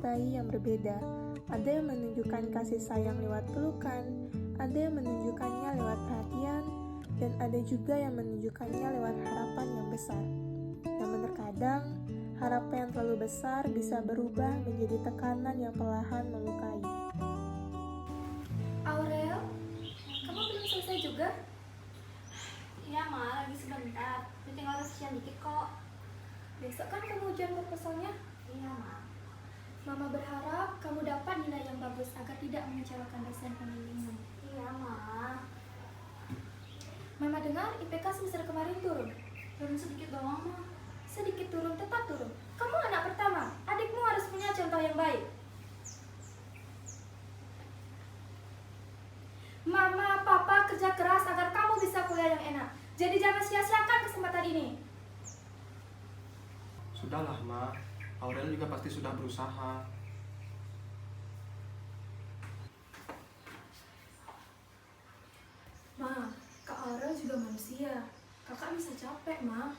mencintai yang berbeda. Ada yang menunjukkan kasih sayang lewat pelukan, ada yang menunjukkannya lewat perhatian, dan ada juga yang menunjukkannya lewat harapan yang besar. Namun terkadang, harapan yang terlalu besar bisa berubah menjadi tekanan yang perlahan melukai. Aurel, kamu belum selesai juga? Iya Ma, lagi sebentar. Tinggal revisian dikit kok. Besok kan kamu ujian proposalnya? Iya Ma. Mama berharap kamu dapat nilai yang bagus agar tidak mengecewakan dosen pembimbingmu. Iya Ma. Mama dengar IPK semester kemarin turun. Turun sedikit doang Ma. Sedikit turun, tetap turun. Kamu anak pertama, adikmu harus punya contoh yang baik. Mama, papa kerja keras agar kamu bisa kuliah yang enak. Jadi jangan sia-siakan kesempatan ini. Sudahlah, Ma. Aurel juga pasti sudah berusaha. Ma, Kak Aurel juga manusia. Kakak bisa capek, Ma.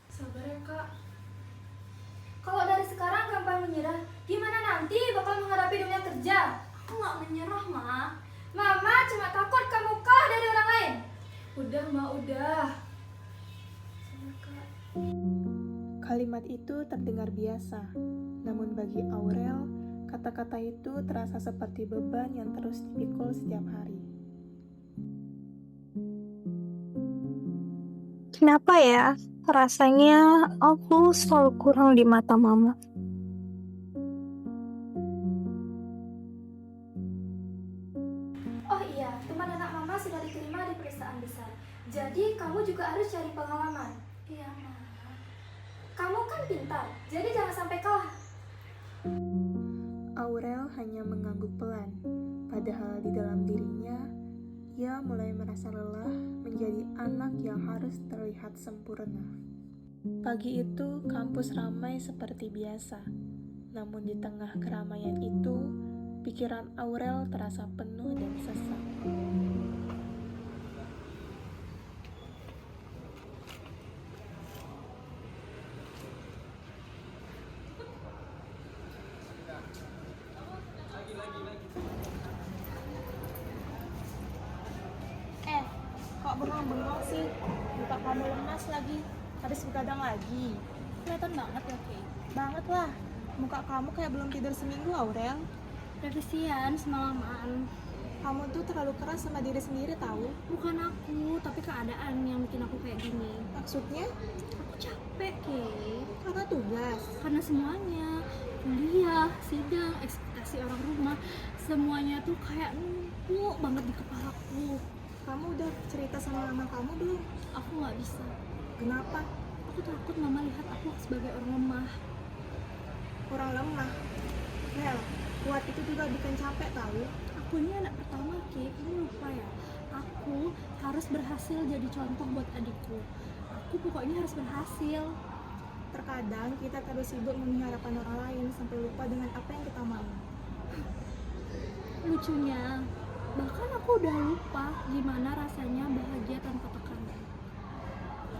Sabar ya, Kak. Kalau dari sekarang gampang menyerah, gimana nanti bakal menghadapi dunia kerja? Aku nggak menyerah Ma. Mama cuma takut kamu kalah dari orang lain. Udah, Ma, udah. Sabar, Kak. Kalimat itu terdengar biasa, namun bagi Aurel, kata-kata itu terasa seperti beban yang terus dipikul setiap hari. Kenapa ya? Rasanya aku selalu kurang di mata mama. Oh iya, teman anak Mama sudah diterima di perusahaan besar. Jadi kamu juga harus cari pengalaman. Iya Ma. Kamu kan pintar, jadi jangan sampai kalah. Aurel hanya mengangguk pelan, padahal di dalam dirinya, ia mulai merasa lelah menjadi anak yang harus terlihat sempurna. Pagi itu, kampus ramai seperti biasa. Namun di tengah keramaian itu, pikiran Aurel terasa penuh dan sesak. Kok bengong-bengong sih? Muka kamu lemas lagi. Habis begadang lagi. Kelihatan banget ya Kay. Banget lah. Muka kamu kayak belum tidur seminggu, Aurel. Revisian semalaman. Kamu tuh terlalu keras sama diri sendiri tahu. Bukan aku, tapi keadaan yang bikin aku kayak gini. Maksudnya? Aku capek Kay. Karena tugas. Karena semuanya, kuliah, sidang, ekspektasi orang rumah, semuanya tuh kayak numpuk banget di kepalaku. Kamu udah cerita sama mama kamu belum? Aku nggak bisa. Kenapa? Aku takut mama lihat aku sebagai orang lemah. Kurang lemah. Mel, kuat itu juga bikin capek tahu. Aku ini anak pertama, Ki. Kamu lupa ya? Aku harus berhasil jadi contoh buat adikku. Aku pokoknya harus berhasil. Terkadang kita terlalu sibuk memenuhi harapan orang lain sampai lupa dengan apa yang kita mau. Lucunya, bahkan aku udah lupa gimana rasanya bahagia tanpa tekanan.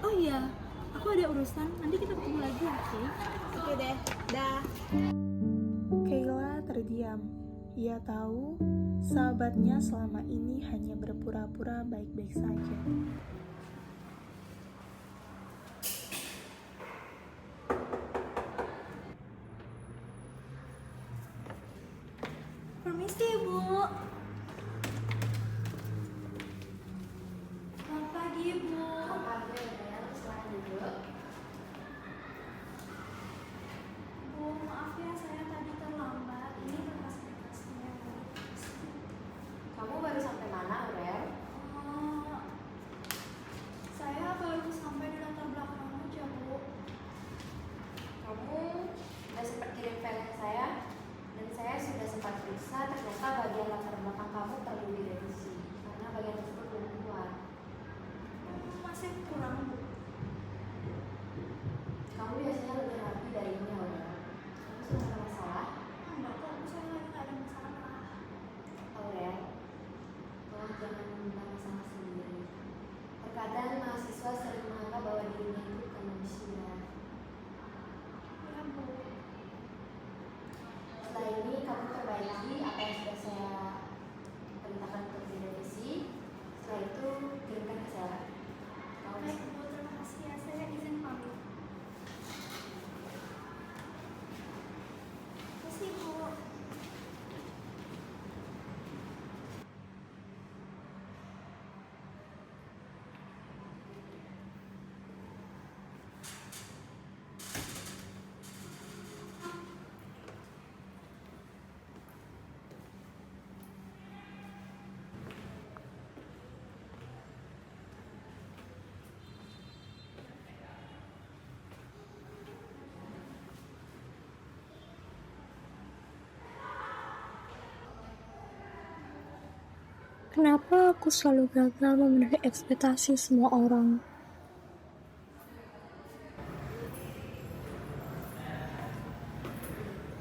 Oh iya, aku ada urusan. Nanti kita ketemu lagi ya, Ki. Oke deh, dah. Kayla terdiam. Ia tahu sahabatnya selama ini hanya berpura-pura baik-baik saja. Permisi, Bu. Selamat pagi, Bu. Bu, maaf ya saya tadi terlambat. Ini berkas-berkasnya. Kamu baru sampai mana, Aurel? Saya baru sampai di latar belakang aja, Bu. Kamu udah sempat kirim file ke saya, dan saya sudah sempat periksa. Ternyata bagian latar belakang kamu perlu direvisi karena bagian tersebut belum keluar. Masih kurang, Bu. Kamu biasanya lebih rapi dari ini, Aurel. Kamu sudah ada masalah? Enggak kok, saya lagi nggak ada masalah. Aurel, tolong jangan memendam masalah sendiri. Terkadang mahasiswa sering menganggap bahwa dirinya itu bukan manusia. Ya, Bu. Kenapa aku selalu gagal memenuhi ekspektasi semua orang?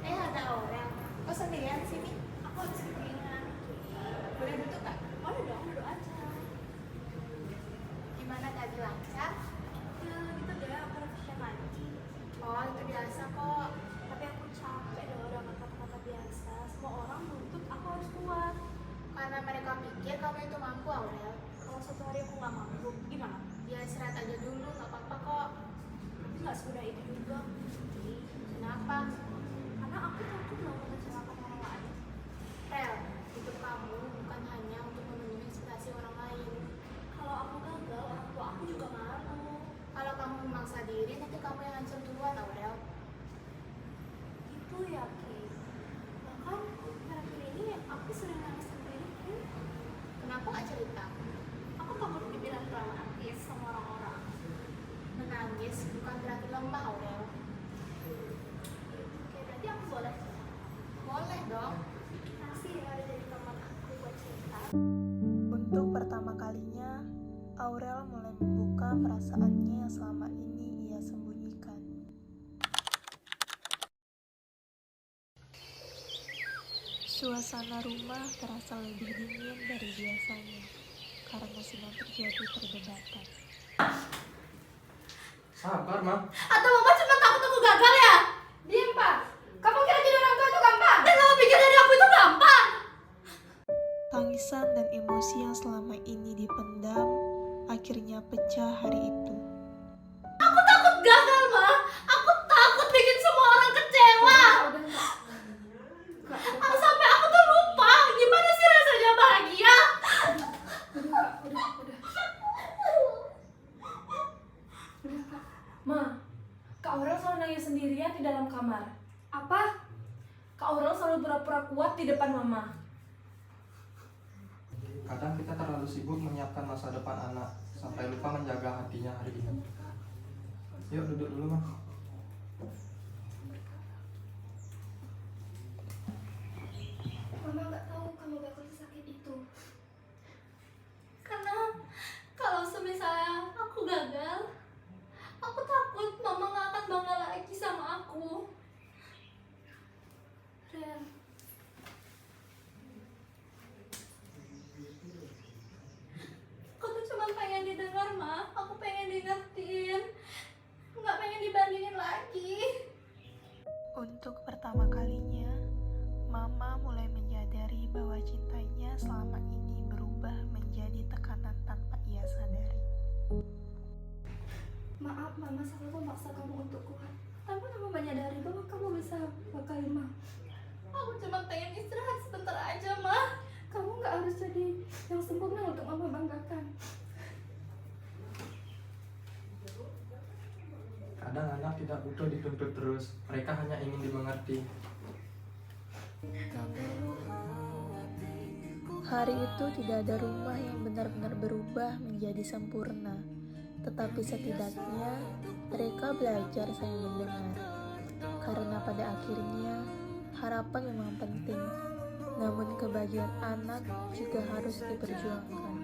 Ada Aurel. Kok sendirian sini? Aku habis keringan. Boleh duduk kak? Boleh dong, duduk aja. Gimana tadi lancar? Ya gitu deh, aku habisnya mancing. Oh itu biasa kok. Tapi aku capek loh dengan kata-kata biasa. Semua orang menuntut aku harus kuat. Karena mereka pikir kamu itu mampu, Aurel. Kalau suatu hari aku nggak mampu, gimana? Ya istirahat aja dulu, nggak apa-apa kok. Tapi nggak semudah itu juga. Kenapa? Karena aku takut loh mengecewakan orang lain. Rel, hidup kamu bukan hanya untuk memenuhi ekspektasi orang lain. Kalau aku gagal, orang tua aku juga malu. Kalau kamu memaksa diri, nanti kamu yang hancur duluan, Aurel. Itu ya, Ki. Bahkan akhir-akhir ini aku sering nangis sendiri, Ki. Kenapa gak cerita? Aku takut dibilang dramatis sama orang-orang. Menangis bukan berarti lemah, Aurel. Oke, berarti aku boleh? Boleh dong. Kasih ya udah jadi teman aku buat cerita. Untuk pertama kalinya, Aurel mulai membuka perasaannya yang selama ini ia sembunyikan. Suasana rumah terasa lebih dingin dari biasanya karena sedang terjadi perdebatan. Sabar, Ma. Atau Mama cuma takut aku gagal ya? Diam, Pak. Kamu kira jadi orang tua itu gampang? Dan kamu pikir jadi aku itu gampang? Tangisan dan emosi yang selama ini dipendam akhirnya pecah hari itu. Aku takut gagal, Ma. Aku takut bikin semua orang kecewa. Sampai aku tuh lupa gimana sih rasanya bahagia. Ma, Kak Aurel selalu nangis sendirian di dalam kamar. Apa? Kak Aurel selalu pura-pura kuat di depan Mama. Kadang kita terlalu sibuk menyiapkan masa depan anak sampai lupa menjaga hatinya hari ini. Yuk duduk dulu, Ma. Mama nggak tahu kamu bakal sesakit itu. Karena kalau semisalnya aku gagal, aku takut Mama nggak akan bangga lagi sama aku. Ren, aku tuh cuma pengen didengar, Ma. Aku pengen diingetin, nggak pengen dibandingin lagi. Untuk pertama kalinya, Mama mulai menyadari bahwa cintanya selama ini berubah menjadi tekanan tanpa ia sadari. Maaf, Mama selalu memaksa kamu untuk kuat. Tanpa kamu menyadari bahwa kamu bisa bakain Ma. Aku cuma pengen istirahat sebentar aja, Ma. Kamu nggak harus jadi yang sempurna untuk Mama banggakan. Kadang anak tidak butuh dituntut terus. Mereka hanya ingin dimengerti. Hari itu tidak ada rumah yang benar-benar berubah menjadi sempurna, tetapi setidaknya mereka belajar saling mendengar. Karena pada akhirnya harapan memang penting, namun kebahagiaan anak juga harus diperjuangkan.